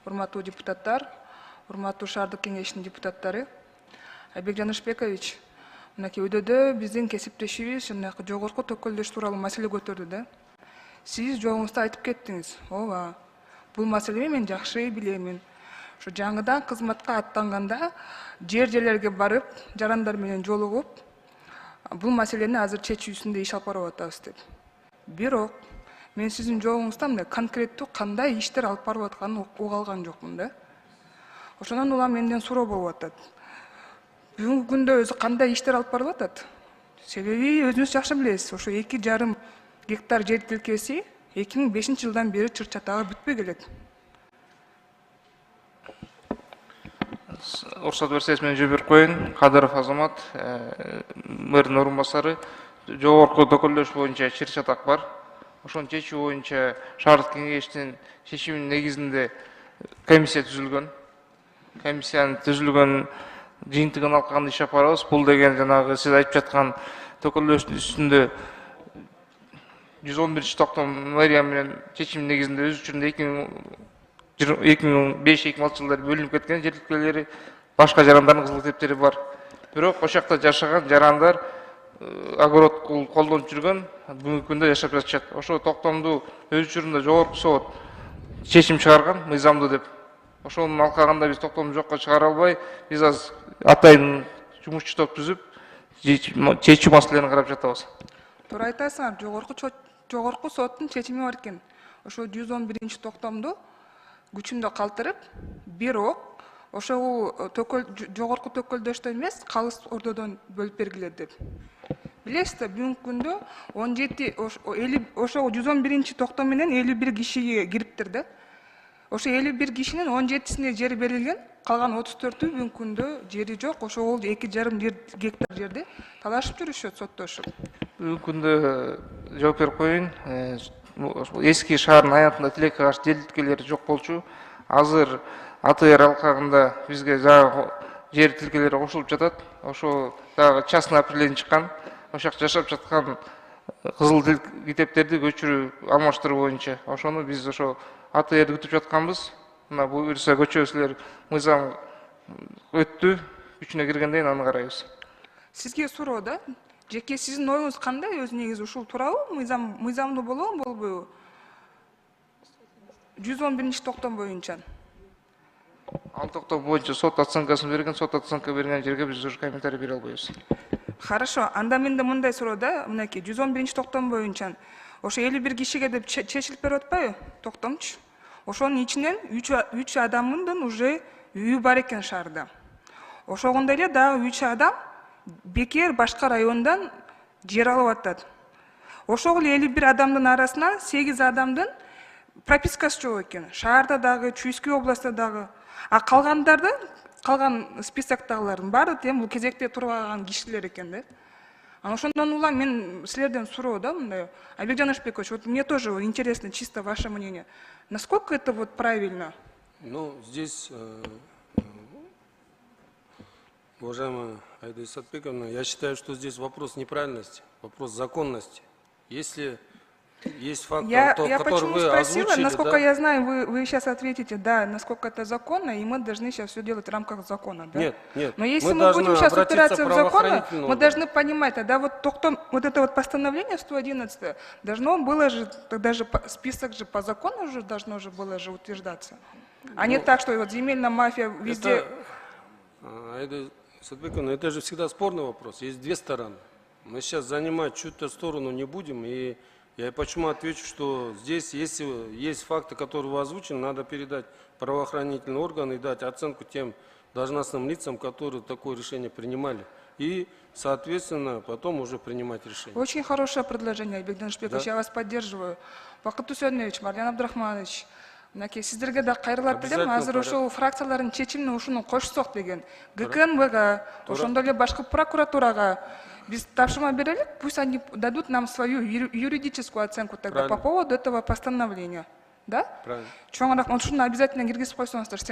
урматтуу депутаттар, урматтуу шаардык кеңештин депутаттары. Айбек Жанышбекович, мынакей өйдөдө биздин кесиптешибиз жогорку төкөлдөш тууралуу маселе көтөрдү да. Сиз жолуңузда айтып кеттиңиз. Ооба, бул маселени мен жакшы билемин. Ошо жаңыдан кызматка аттанганда жерлерге барып, жарандар менен жолугуп, бул маселени азыр чечүүсүндө иш алып барып атабыз деп. Бирок мен сиздин жолуңузда мындай конкреттүү кандай иштер алып барып атканын уга алган жокмун да. Ошондон улам менден суроо болуп атат. Бүгүнкү күндө өзү кандай иштер алып барып атат? Себеби өзүңүз жакшы билесиз, ошо 2,5 гектар жер тилкеси 2005 жылдан бери чыр-чатагы бүтпөй келет. Уруксат берсеңиз, мен жооп берип коеюн. Кадыров Азамат, мэрдин орун басары. Жогорку төкөлдөш боюнча чыр-чатак бар. Ошону чечүү боюнча шаардык кеңештин чечиминин негизинде комиссия түзүлгөн. Комиссиянын түзүлгөн жыйынтыгын алкаганда иш алып барабыз. Бул деген жанагы сиз айтып жаткан төкөлдөштүн үстүндө 111 токтом мэрия менен чечим негизинде өз учурунда 2005-2006 жылдары бөлүнүп кеткен жер тилкелери, башка жарандардын кызыл китептери бар. Бирок ошол жакта жашаган жарандар огород колдонуп жүргөн, бүгүнкү күндө жашап жатышат. Ошол токтомду өз учурунда жогорку сот чечим чыгарган, мыйзамдуу деп. Ошонун алкагында биз токтомду жокко чыгара албай, биз азыр атайын жумушчу топ түзүп, чечүү маселелерин карап жатабыз. Туура айтасыңар, жогорку соттун чечими бар экен. Ошо 111 токтомду күчүндө калтырып, бирок ошол жогорку төкөлдөштөн эмес, калыс ордодон бөлүп бергилет деп. Билесизби, бүгүнкү күндө 17 ошол 111 токтом менен 51 кишиге кириптир да. Ошо 51 кишинин 17-сине жер берилген, калган 34-ü бүгүнкү күндө жери жок. Ошол 2,5 гектар жерди талашып жүрүшөт соттошуп. Бүгүнкү күндө жооп берип коеюн. Эски шаардын аянтында тилекке каршы жер тилкелери жок болчу. Азыр АТР алкагында бизге жаңы жер тилкелери кошулуп жатат. Ошо дагы частный определение чыккан. Ошол жакта жашап жаткан кызыл китептерди көчүрүү, алмаштыруу боюнча. Ошону биз ошо АТРди күтүп жатканбыз. Мына буюрса көчөсүлөр, мыйзам өттү, күчүнө киргенден кийин аны карайбыз. Сизге суроо да, жеке сиздин оюңуз кандай? Өзү негизи ушул туурабы? Мыйзамдуу болобу, болбойбу? 111 токтом боюнча. Ал токтом боюнча сот оценкасын берген, сот оценка берген жерге биз уже комментарий бере албайбыз. Хорошо, анда менде мындай суроо да, мынакей 111 токтом боюнча ошо 51 кишиге деп чечилип берип атпайбы токтомчу? Ошонун ичинен 3 адамдын уже үйү бар экен шаарда. Ошондой эле дагы 3 адам бекер башка райондан жер алып атат. Ошол 51 адамдын арасынан 8 адамдын пропискасы жок экен. Шаарда дагы, Чуйский областта дагы. А калган списоктагылардын баары тең бул кезекте турган кишилер экен да. Ошондон улам мен силерден суроо да, мындай. Айбек Жанышбекович, вот мне тоже интересно чисто ваше мнение. Насколько это вот правильно? Ну, здесь, уважаемая Аида Исатбековна, я считаю, что здесь вопрос неправильности, вопрос законности. Если есть факт, который вы озвучили, насколько да? я знаю, вы сейчас ответите, да, насколько это законно, и мы должны сейчас все делать в рамках закона. Да? Нет. Но если мы будем сейчас упираться в закон, мы должны понимать, тогда вот это вот постановление 111 должно было же, тогда же список же по закону уже должно же было же утверждаться. А не так, что вот земельная мафия везде... Аида Исатбековна, это же всегда спорный вопрос, есть две стороны. Мы сейчас занимать чью-то сторону не будем, и я почему отвечу, что здесь, если есть факты, которые вы озвучили, надо передать правоохранительные органы и дать оценку тем должностным лицам, которые такое решение принимали. И, соответственно, потом уже принимать решение. Очень хорошее предложение, Айбек Жанышбекович, я вас поддерживаю. Бакыт Усенович, Марьян Абдрахманович, мынакей сиздерге да кайрылат элем, азыр ошол фракциялардын чечимине ушуну кошсок деген. ГКНБга, ошондой эле башкы прокуратурага Без тапшырма берелик, пусть они дадут нам свою юридическую оценку тогда по поводу этого постановления. Да? Правильно. Чоң рахмат, ушуну обязательно киргизип койсоңуздар.